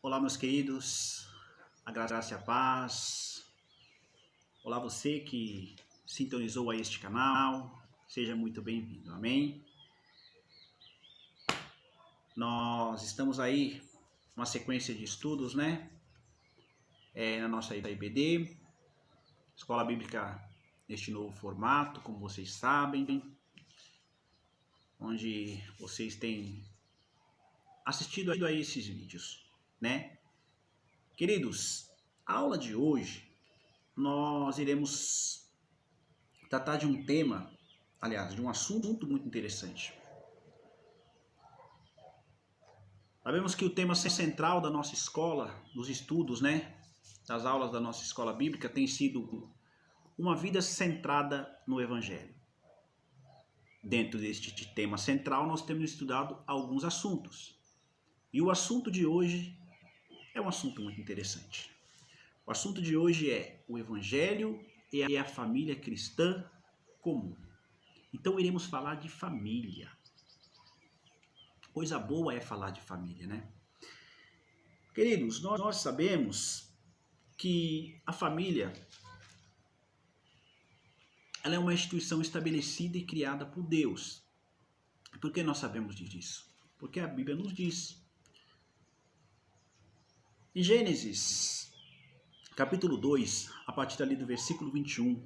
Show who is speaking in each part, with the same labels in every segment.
Speaker 1: Olá, meus queridos, a graça e a paz. Olá, você que sintonizou a este canal, seja muito bem-vindo, amém? Nós estamos aí numa sequência de estudos, né? Na nossa IBD, Escola Bíblica neste novo formato, como vocês sabem, onde vocês têm assistido a esses vídeos, né? Queridos, a aula de hoje nós iremos tratar de um tema, aliás, de um assunto muito interessante. Sabemos que o tema central da nossa escola, dos estudos, né, das aulas da nossa escola bíblica, tem sido uma vida centrada no Evangelho. Dentro deste tema central, nós temos estudado alguns assuntos. E o assunto de hoje é um assunto muito interessante. O assunto de hoje é o Evangelho e a família cristã comum. Então iremos falar de família. Coisa boa é falar de família, né? Queridos, nós sabemos que a família ela é uma instituição estabelecida e criada por Deus. Por que nós sabemos disso? Porque a Bíblia nos diz. Em Gênesis, capítulo 2, a partir ali do versículo 21,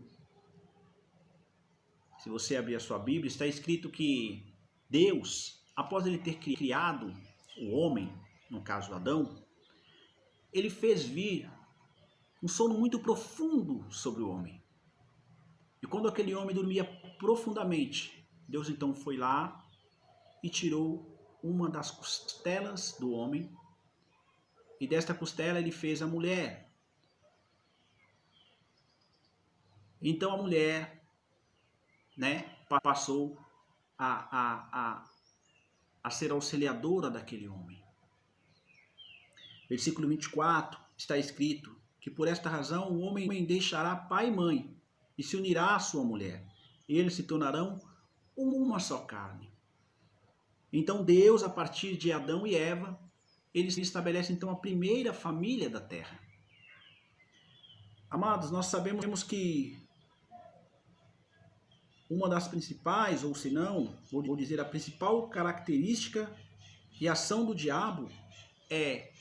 Speaker 1: se você abrir a sua Bíblia, está escrito que Deus, após ele ter criado o homem, no caso Adão, ele fez vir um sono muito profundo sobre o homem. E quando aquele homem dormia profundamente, Deus então foi lá e tirou uma das costelas do homem, e desta costela ele fez a mulher. Então a mulher, né, passou a ser auxiliadora daquele homem. Versículo 24 está escrito que por esta razão o homem deixará pai e mãe e se unirá à sua mulher. E eles se tornarão uma só carne. Então Deus, a partir de Adão e Eva, eles estabelecem então a primeira família da terra. Amados, nós sabemos que uma das principais, ou se não, vou dizer a principal característica e ação do diabo é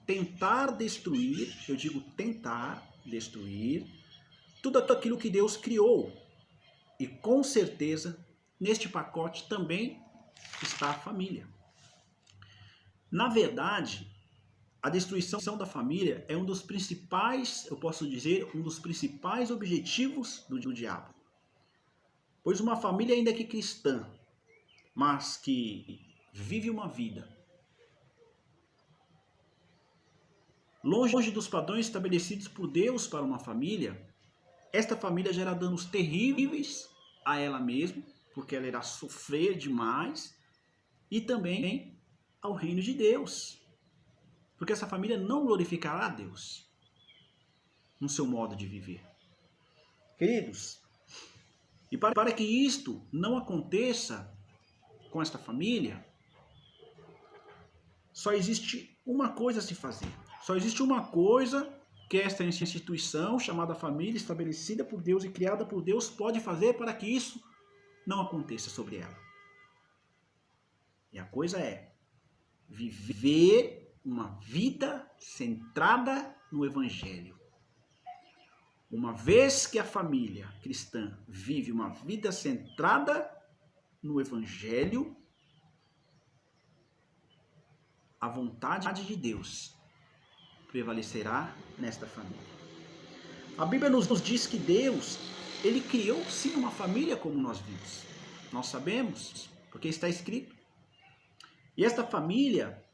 Speaker 1: tentar destruir, eu digo tentar destruir, tudo aquilo que Deus criou. E com certeza, neste pacote também está a família. Na verdade, a destruição da família é um dos principais, eu posso dizer, um dos principais objetivos do diabo. Pois uma família, ainda que cristã, mas que vive uma vida longe dos padrões estabelecidos por Deus para uma família, esta família gera danos terríveis a ela mesma, porque ela irá sofrer demais, e também ao reino de Deus. Porque essa família não glorificará a Deus no seu modo de viver. Queridos, e para que isto não aconteça com esta família, só existe uma coisa a se fazer. Só existe uma coisa que esta instituição chamada família, estabelecida por Deus e criada por Deus, pode fazer para que isso não aconteça sobre ela. E a coisa é viver uma vida centrada no Evangelho. Uma vez que a família cristã vive uma vida centrada no Evangelho, a vontade de Deus prevalecerá nesta família. A Bíblia nos diz que Deus, ele criou sim uma família como nós vimos. Nós sabemos, porque está escrito. E esta família,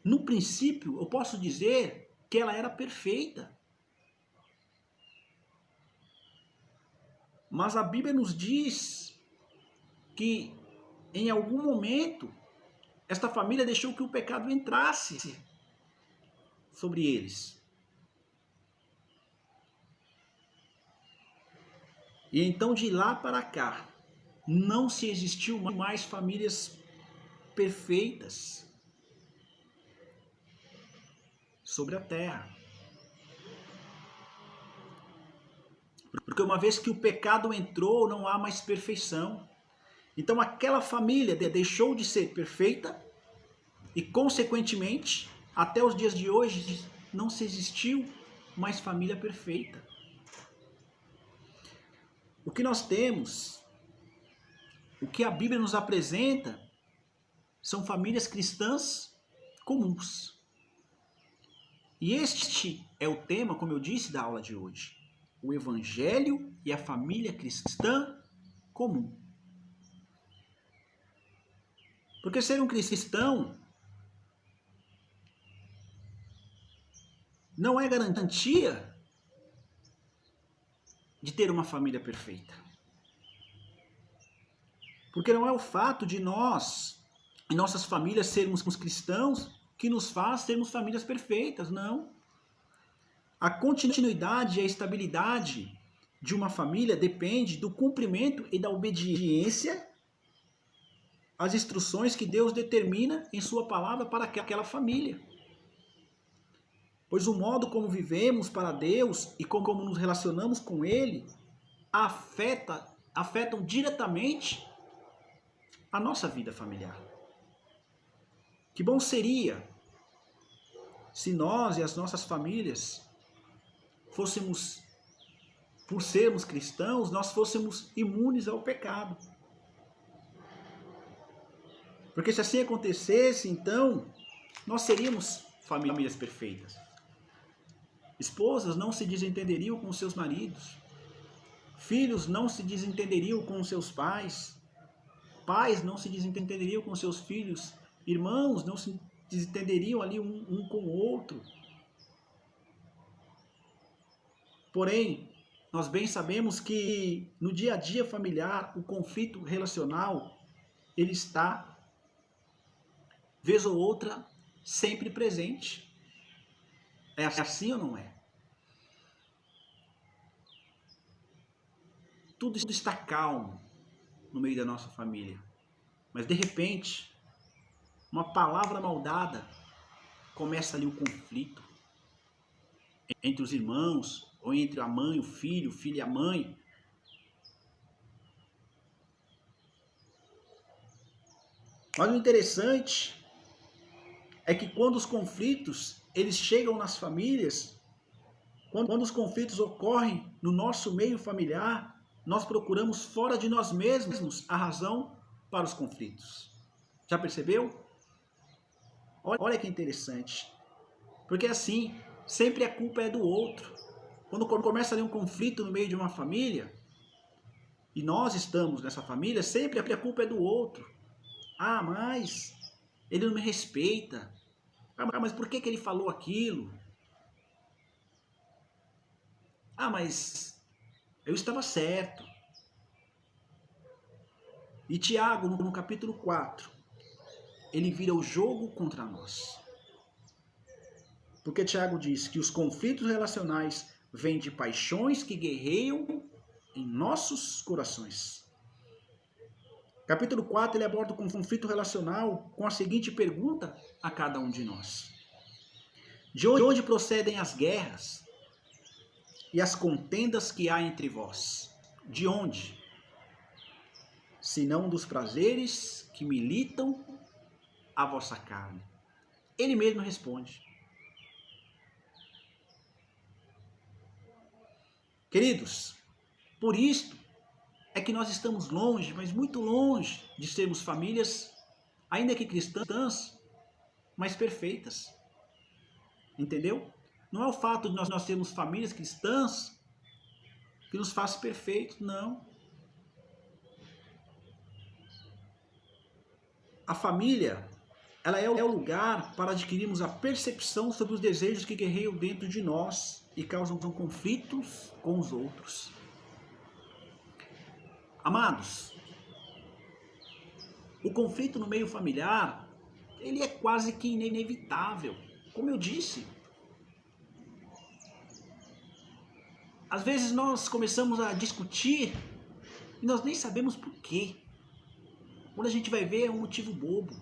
Speaker 1: no princípio, eu posso dizer que ela era perfeita. Mas a Bíblia nos diz que em algum momento esta família deixou que o pecado entrasse sobre eles. E então de lá para cá não se existiu mais famílias perfeitas. sobre a terra. Porque uma vez que o pecado entrou, não há mais perfeição. Então aquela família deixou de ser perfeita e, consequentemente, até os dias de hoje, não se existiu mais família perfeita. O que nós temos, o que a Bíblia nos apresenta, são famílias cristãs comuns. E este é o tema, como eu disse, da aula de hoje. O Evangelho e a família cristã comum. Porque ser um cristão não é garantia de ter uma família perfeita. Porque não é o fato de nós e nossas famílias sermos cristãos que nos faz termos famílias perfeitas, não. A continuidade e a estabilidade de uma família depende do cumprimento e da obediência às instruções que Deus determina em sua palavra para aquela família. Pois o modo como vivemos para Deus e como nos relacionamos com Ele afetam diretamente a nossa vida familiar. Que bom seria se nós e as nossas famílias fôssemos, por sermos cristãos, nós fôssemos imunes ao pecado. Porque se assim acontecesse, então, nós seríamos famílias perfeitas. Esposas não se desentenderiam com seus maridos. Filhos não se desentenderiam com seus pais. Pais não se desentenderiam com seus filhos. Irmãos não se desentenderiam ali um com o outro. Porém, nós bem sabemos que no dia a dia familiar, o conflito relacional, ele está, vez ou outra, sempre presente. É assim ou não é? Tudo está calmo no meio da nossa família. Mas de repente, uma palavra maldada começa ali o conflito entre os irmãos, ou entre a mãe, o filho e a mãe. Mas o interessante é que quando os conflitos eles chegam nas famílias, quando os conflitos ocorrem no nosso meio familiar, nós procuramos fora de nós mesmos a razão para os conflitos. Já percebeu? Olha que interessante. Porque assim, sempre a culpa é do outro. Quando começa ali um conflito no meio de uma família, e nós estamos nessa família, sempre a culpa é do outro. Ah, mas ele não me respeita. Ah, mas por que ele falou aquilo? Ah, mas eu estava certo. E Tiago, no capítulo 4, ele vira o jogo contra nós. Porque Tiago diz que os conflitos relacionais vêm de paixões que guerreiam em nossos corações. Capítulo 4, ele aborda o conflito relacional com a seguinte pergunta a cada um de nós. De onde procedem as guerras e as contendas que há entre vós? De onde? Senão dos prazeres que militam a vossa carne. Ele mesmo responde. Queridos, por isto é que nós estamos longe, mas muito longe de sermos famílias, ainda que cristãs, mas perfeitas. Entendeu? Não é o fato de nós termos famílias cristãs que nos faz perfeitos, não. A família, ela é o lugar para adquirirmos a percepção sobre os desejos que guerreiam dentro de nós e causam conflitos com os outros. Amados, o conflito no meio familiar, ele é quase que inevitável. Como eu disse, às vezes nós começamos a discutir e nós nem sabemos por quê. Quando a gente vai ver é um motivo bobo.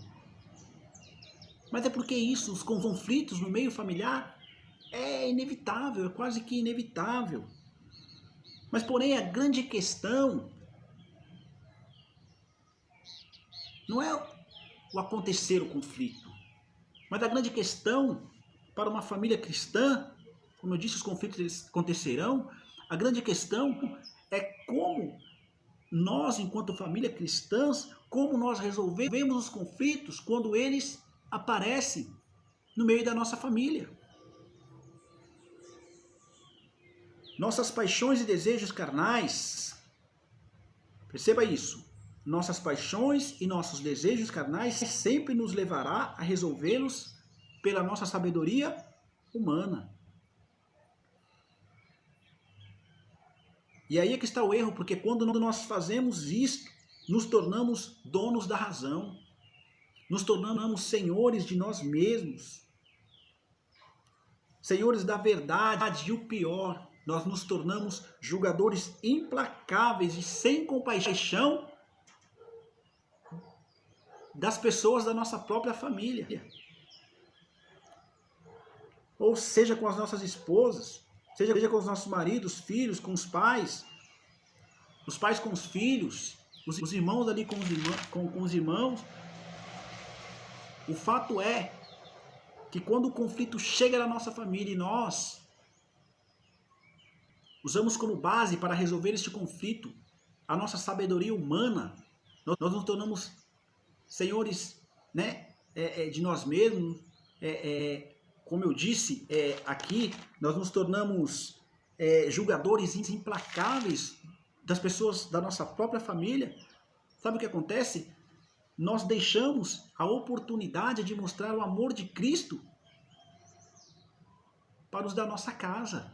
Speaker 1: Mas é porque os conflitos no meio familiar é inevitável, é quase que inevitável. Mas, porém, a grande questão não é o acontecer o conflito, mas a grande questão para uma família cristã, como eu disse, os conflitos eles acontecerão, a grande questão é como nós, enquanto família cristãs, como nós resolvemos os conflitos quando eles aparecem no meio da nossa família. Nossas paixões e desejos carnais, perceba isso, nossas paixões e nossos desejos carnais sempre nos levará a resolvê-los pela nossa sabedoria humana. E aí é que está o erro, porque quando nós fazemos isto, nos tornamos donos da razão, nos tornamos senhores de nós mesmos, senhores da verdade, e o pior, nós nos tornamos julgadores implacáveis e sem compaixão das pessoas da nossa própria família. Ou seja, com as nossas esposas, seja com os nossos maridos, filhos, com os pais com os filhos, os irmãos ali com os irmãos. O fato é que quando o conflito chega na nossa família e nós usamos como base para resolver este conflito a nossa sabedoria humana, nós nos tornamos senhores, né, de nós mesmos. Como eu disse aqui, nós nos tornamos julgadores implacáveis das pessoas da nossa própria família. Sabe o que acontece? Nós deixamos a oportunidade de mostrar o amor de Cristo para os da nossa casa.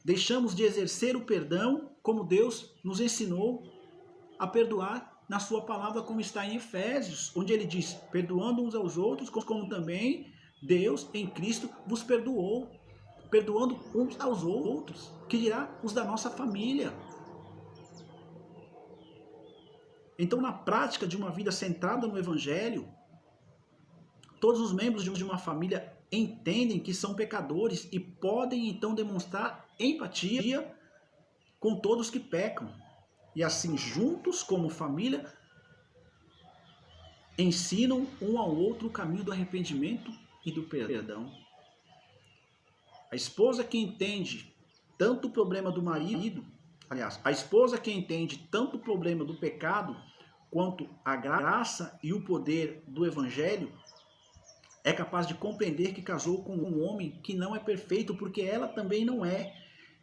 Speaker 1: Deixamos de exercer o perdão como Deus nos ensinou a perdoar na sua palavra, como está em Efésios, onde ele diz, perdoando uns aos outros, como também Deus em Cristo vos perdoou. Perdoando uns aos outros, que dirá os da nossa família. Então, na prática de uma vida centrada no Evangelho, todos os membros de uma família entendem que são pecadores e podem então demonstrar empatia com todos que pecam. E assim, juntos como família, ensinam um ao outro o caminho do arrependimento e do perdão. A esposa que entende tanto o problema do marido, aliás, a esposa que entende tanto o problema do pecado, quanto a graça e o poder do Evangelho, é capaz de compreender que casou com um homem que não é perfeito, porque ela também não é.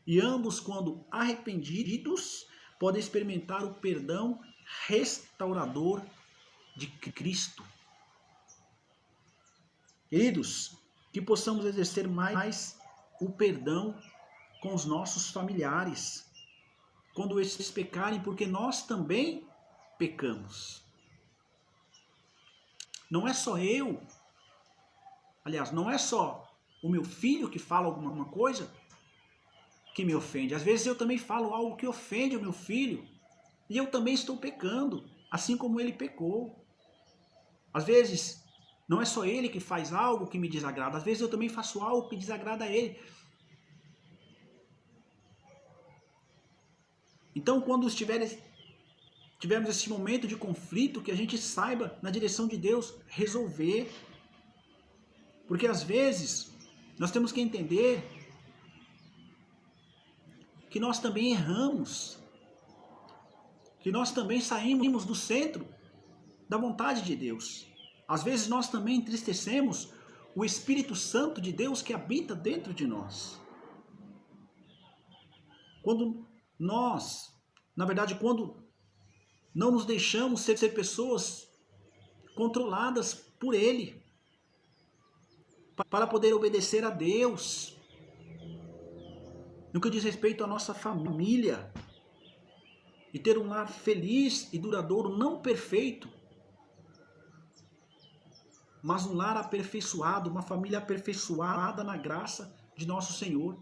Speaker 1: E ambos, quando arrependidos, podem experimentar o perdão restaurador de Cristo. Queridos, que possamos exercer mais o perdão com os nossos familiares, quando esses pecarem, porque nós também pecamos. Não é só eu, aliás, não é só o meu filho que fala alguma coisa que me ofende. Às vezes eu também falo algo que ofende o meu filho e eu também estou pecando, assim como ele pecou. Às vezes não é só ele que faz algo que me desagrada, às vezes eu também faço algo que desagrada a ele. Então, quando tivermos esse momento de conflito, que a gente saiba, na direção de Deus, resolver. Porque às vezes nós temos que entender que nós também erramos, que nós também saímos do centro da vontade de Deus. Às vezes nós também entristecemos o Espírito Santo de Deus que habita dentro de nós. Quando nós, na verdade, quando não nos deixamos ser pessoas controladas por Ele, para poder obedecer a Deus, no que diz respeito à nossa família, e ter um lar feliz e duradouro, não perfeito, mas um lar aperfeiçoado, uma família aperfeiçoada na graça de nosso Senhor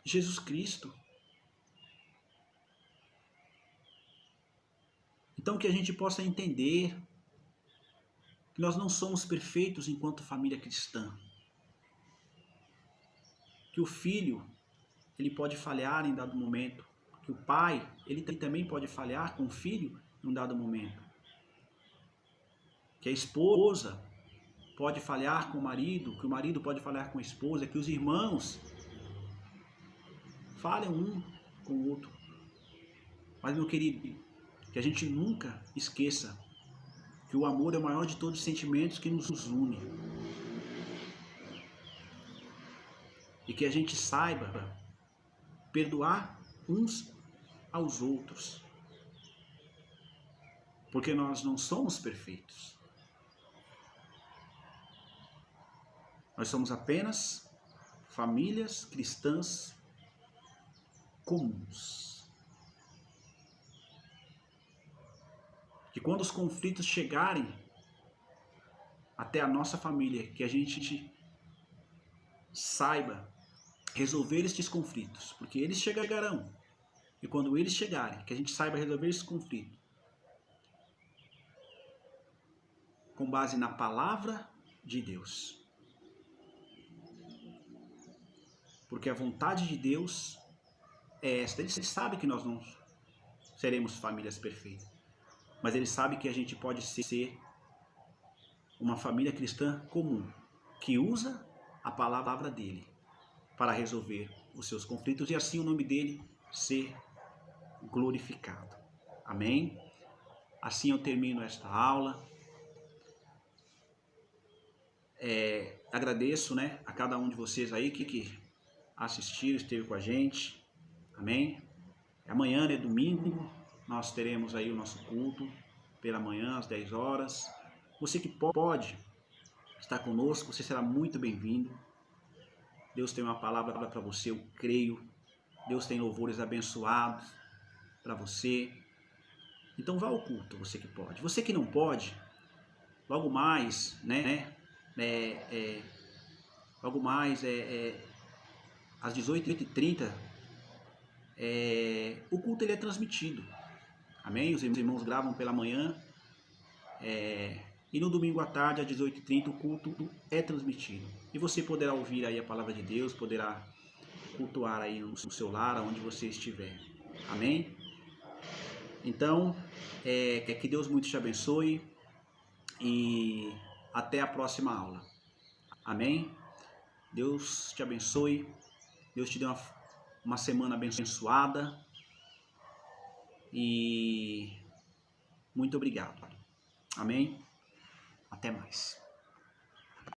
Speaker 1: Jesus Cristo. Então que a gente possa entender que nós não somos perfeitos enquanto família cristã. Que o filho, ele pode falhar em dado momento. Que o pai, ele também pode falhar com o filho em um dado momento. Que a esposa pode falhar com o marido, que o marido pode falhar com a esposa, que os irmãos falham um com o outro. Mas, meu querido, que a gente nunca esqueça que o amor é o maior de todos os sentimentos que nos une. E que a gente saiba perdoar uns aos outros. Porque nós não somos perfeitos. Nós somos apenas famílias cristãs comuns. Que quando os conflitos chegarem até a nossa família, que a gente saiba resolver estes conflitos, porque eles chegarão. E quando eles chegarem, que a gente saiba resolver esse conflito com base na palavra de Deus. Porque a vontade de Deus é esta. Ele sabe que nós não seremos famílias perfeitas, mas Ele sabe que a gente pode ser uma família cristã comum, que usa a palavra dEle para resolver os seus conflitos e assim o nome dEle ser glorificado. Amém? Assim eu termino esta aula. Agradeço, a cada um de vocês aí que assistiram, esteve com a gente. Amém? Amanhã, domingo, nós teremos aí o nosso culto pela manhã, às 10 horas. Você que pode estar conosco, você será muito bem-vindo. Deus tem uma palavra para você, eu creio. Deus tem louvores abençoados para você. Então vá ao culto, você que pode. Você que não pode, logo mais, às 18h30, o culto ele é transmitido. Amém? Os irmãos gravam pela manhã. E no domingo à tarde, às 18h30, o culto é transmitido. E você poderá ouvir aí a palavra de Deus, poderá cultuar aí no seu lar, onde você estiver. Amém? Então, que Deus muito te abençoe e até a próxima aula. Amém? Deus te abençoe. Deus te dê uma semana abençoada. E muito obrigado. Amém? Até mais.